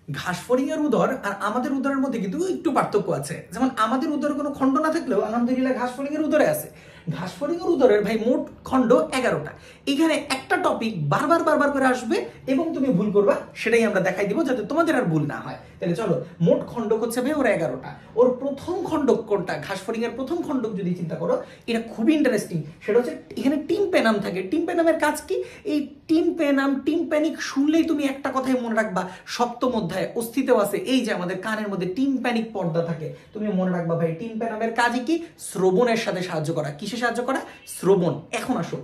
ঘাসফড়িং এর উদর আর আমাদের উদরের মধ্যে কিন্তু একটু পার্থক্য আছে। যেমন আমাদের উদরে কোনো খণ্ড না থাকলেও আলহামদুলিল্লাহ ঘাসফড়িং এর উদরে আছে। ঘাসফড়িং এর উদরের ভাই মোট খণ্ড 11টা। এখানে একটা টপিক বারবার বারবার করে আসবে এবং তুমি ভুল করবা, সেটাই আমরা দেখাই দিব যাতে তোমাদের আর ভুল না হয়। তাহলে চলো, মোট খণ্ডক হচ্ছে ভাই ওর 11টা। ওর প্রথম খণ্ডক কোনটা? ঘাসফড়িং এর প্রথম খণ্ডক যদি চিন্তা করো, এটা খুবই ইন্টারেস্টিং। সেটা হচ্ছে এখানে টিম্প্যানাম থাকে। টিম্প্যানামের কাজ কি? এই টিম্প্যানাম, টিম্প্যানিক শুনলেই তুমি একটা কথাই মনে রাখবা, সপ্তম অধ্যায়ে অস্তিত্ব আছে এই যে আমাদের কানের মধ্যে টিম্প্যানিক পর্দা থাকে। তুমি মনে রাখবা ভাই টিম্প্যানামের কাজই কি? শ্রবণের সাথে সাহায্য করা। কিসে সাহায্য করা? শ্রবণ। এখন আসো,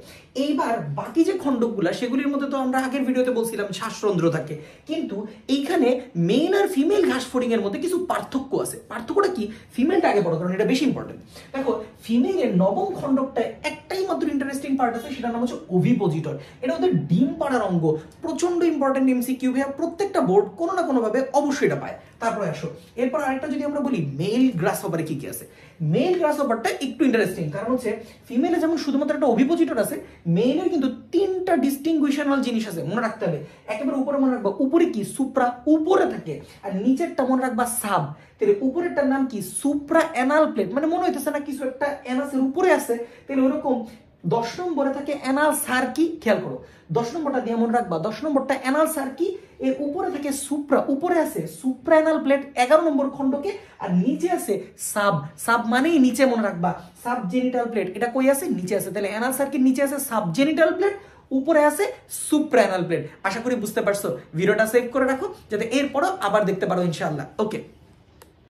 এইবার বাকি যে খণ্ডকগুলা সেগুলির মধ্যে তো আমরা আগের ভিডিওতে বলছিলাম শ্বাসরন্ধ্র থাকে, কিন্তু এইখানে মেল আর ফিমেল ঘাসফড়িং এর মধ্যে কিছু পার্থক্য আছে। পার্থক্যটা কি? ফিমেলটা আগে পড়ো, কারণ এটা বেশি ইম্পর্টেন্ট। দেখো, ফিমেলের নবম খণ্ডকটায় একটাই মাত্র ইন্টারেস্টিং পার্ট আছে, সেটার নাম হচ্ছে ওভিপোজিটর। এটা ওদের ডিম পাড়ার অঙ্গ। প্রচন্ড ইম্পর্টেন্ট এমসিকিউ ভাইয়া, প্রত্যেকটা বোর্ড কোনো না কোনো ভাবে অবশ্যই এটা পায়। তারপরে আসো, এরপর আরেকটা যদি আমরা বলি মেল গ্রাসহপারে কি কি আছে। মেল গ্রাসহপারটা একটু ইন্টারেস্টিং, কারণ হচ্ছে ফিমেলে যেমন শুধুমাত্র একটা ওভিপোজিটর আছে, মেলের কিন্তু 3টা ডিস্টিংগুইশনাল জিনিস আছে, মনে রাখতে হবে। একেবারে উপরে মনে রাখবা, উপরে কি? সুপ্রা, উপরে থাকে। আর নিচেরটা মনে রাখবা সাব। তাহলে উপরেরটার নাম কি? Supra anal plate. মানে মনে হইতেছে না কিছু একটা অ্যানাসের উপরে আছে? তাহলে ওরকম 10 নম্বরে থাকে অ্যানাল সার্কি। খেয়াল করো, 10 নম্বরটা দিয়ে মনে রাখবা, 10 নম্বরটা অ্যানাল সার্কি, এর উপরে থাকে সুপ্রা, উপরে আছে সুপ্রা অ্যানাল প্লেট 11 নম্বর খণ্ডকে, আর নিচে আছে সাব। সাব মানেই নিচে, মনে রাখবা সাবজেনিটাল প্লেট। এটা কই আছে? নিচে আছে। তাহলে অ্যানাল সার্কির নিচে আছে সাবজেনিটাল প্লেট, উপরে আছে সুপ্রা অ্যানাল প্লেট। আশা করি বুঝতে পারছো। ভিডিওটা সেভ করে রাখো যাতে এরপরও আবার দেখতে পারো ইনশাআল্লাহ। ওকে।